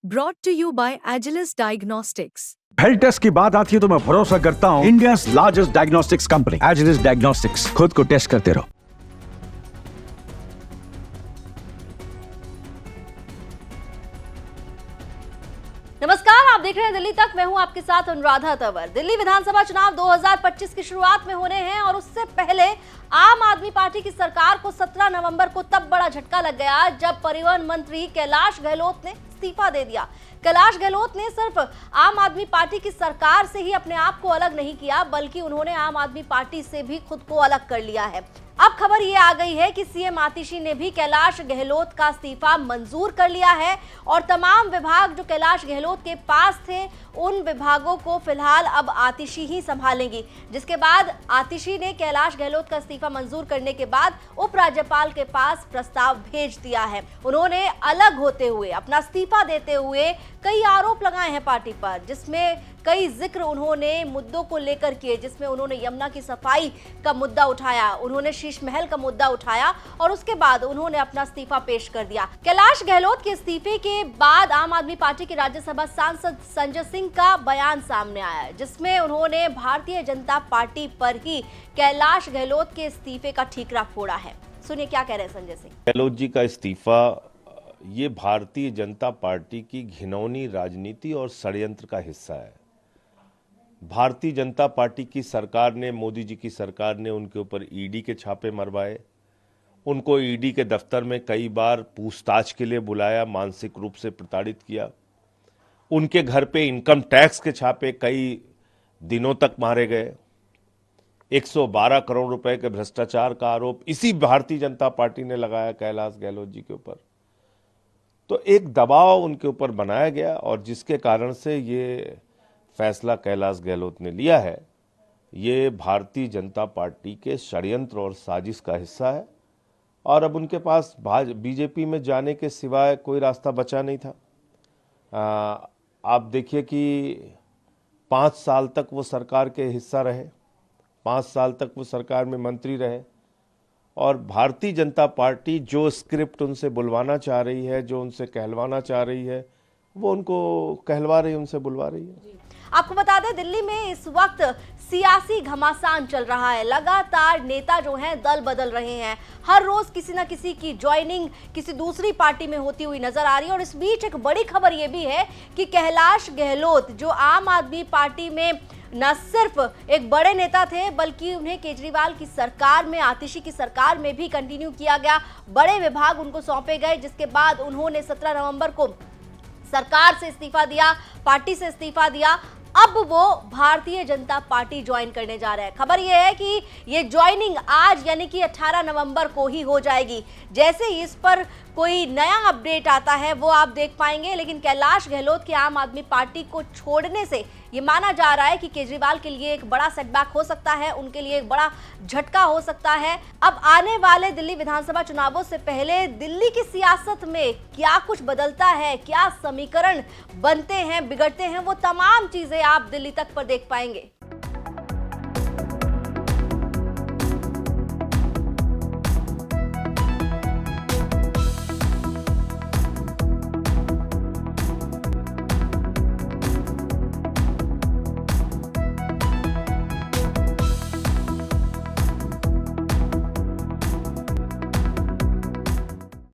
Brought to you by Agilus Diagnostics. Health test की बात आती है तो मैं भरोसा करता हूँ India's largest diagnostics company Agilus diagnostics. खुद को टेस्ट करते रहो। नमस्कार, आप देख रहे हैं दिल्ली तक। मैं हूं आपके साथ अनुराधा तंवर। दिल्ली विधानसभा चुनाव 2025 की शुरुआत में होने हैं और उससे पहले आम आदमी पार्टी की सरकार को 17 नवंबर को तब बड़ा झटका लग गया जब परिवहन मंत्री कैलाश गहलोत ने इस्तीफा दे दिया। कैलाश गहलोत ने सिर्फ आम आदमी पार्टी की सरकार से ही अपने आप को अलग नहीं किया, बल्कि उन्होंने आम आदमी पार्टी से भी खुद को अलग कर लिया है। अब खबर ये आ गई है कि सीएम आतिशी ने भी कैलाश गहलोत का इस्तीफा मंजूर कर लिया है और तमाम विभाग जो कैलाश गहलोत के पास थे उन विभागों को फिलहाल अब आतिशी ही संभालेंगी। जिसके बाद आतिशी ने कैलाश गहलोत का इस्तीफा मंजूर करने के बाद उपराज्यपाल के पास प्रस्ताव भेज दिया है। उन्होंने अलग होते हुए अपना इस्तीफा देते हुए कई आरोप लगाए हैं पार्टी पर, जिसमें कई जिक्र उन्होंने मुद्दों को लेकर किए, जिसमें उन्होंने यमुना की सफाई का मुद्दा उठाया, उन्होंने शीश महल का मुद्दा उठाया और उसके बाद उन्होंने अपना इस्तीफा पेश कर दिया। कैलाश गहलोत के इस्तीफे के बाद आम आदमी पार्टी के राज्यसभा सांसद संजय सिंह का बयान सामने आया, जिसमें उन्होंने भारतीय जनता पार्टी पर ही कैलाश गहलोत के इस्तीफे का ठीकरा फोड़ा है। सुनिए क्या कह रहे हैं संजय सिंह। गहलोत जी का इस्तीफा ये भारतीय जनता पार्टी की घिनौनी राजनीति और षड्यंत्र का हिस्सा है। भारतीय जनता पार्टी की सरकार ने, मोदी जी की सरकार ने उनके ऊपर ईडी के छापे मरवाए, उनको ईडी के दफ्तर में कई बार पूछताछ के लिए बुलाया, मानसिक रूप से प्रताड़ित किया। उनके घर पे इनकम टैक्स के छापे कई दिनों तक मारे गए। 112 करोड़ रुपए के भ्रष्टाचार का आरोप इसी भारतीय जनता पार्टी ने लगाया कैलाश गहलोत जी के ऊपर। तो एक दबाव उनके ऊपर बनाया गया और जिसके कारण से ये फैसला कैलाश गहलोत ने लिया है, ये भारतीय जनता पार्टी के षड्यंत्र और साजिश का हिस्सा है और अब उनके पास बीजेपी में जाने के सिवाय कोई रास्ता बचा नहीं था। आप देखिए कि 5 साल तक वो सरकार के हिस्सा रहे, 5 साल तक वो सरकार में मंत्री रहे और भारतीय जनता पार्टी जो स्क्रिप्ट उनसे बुलवाना चाह रही है, जो उनसे कहलवाना चाह रही है, वो उनको कहलवा रही है, उनसे बुलवा रही है। आपको बता दें, दिल्ली में इस वक्त सियासी घमासान चल रहा है। लगातार नेता जो हैं दल बदल रहे हैं। हर रोज किसी न किसी की ज्वाइनिंग किसी दूसरी पार्टी में होती हुई नजर आ रही है और इस बीच एक बड़ी खबर यह भी है कि कैलाश गहलोत जो आम आदमी पार्टी में न सिर्फ एक बड़े नेता थे, बल्कि उन्हें केजरीवाल की सरकार में, आतिशी की सरकार में भी कंटिन्यू किया गया। बड़े विभाग उनको सौंपे गए, जिसके बाद उन्होंने 17 नवंबर को सरकार से इस्तीफा दिया, पार्टी से इस्तीफा दिया। अब वो भारतीय जनता पार्टी ज्वाइन करने जा रहे हैं। खबर यह है कि ये ज्वाइनिंग आज यानी कि 18 नवंबर को ही हो जाएगी। जैसे ही इस पर कोई नया अपडेट आता है वो आप देख पाएंगे, लेकिन कैलाश गहलोत की आम आदमी पार्टी को छोड़ने से ये माना जा रहा है कि केजरीवाल के लिए एक बड़ा सेटबैक हो सकता है, उनके लिए एक बड़ा झटका हो सकता है। अब आने वाले दिल्ली विधानसभा चुनावों से पहले दिल्ली की सियासत में क्या कुछ बदलता है, क्या समीकरण बनते हैं, बिगड़ते हैं, वो तमाम चीजें आप दिल्ली तक पर देख पाएंगे।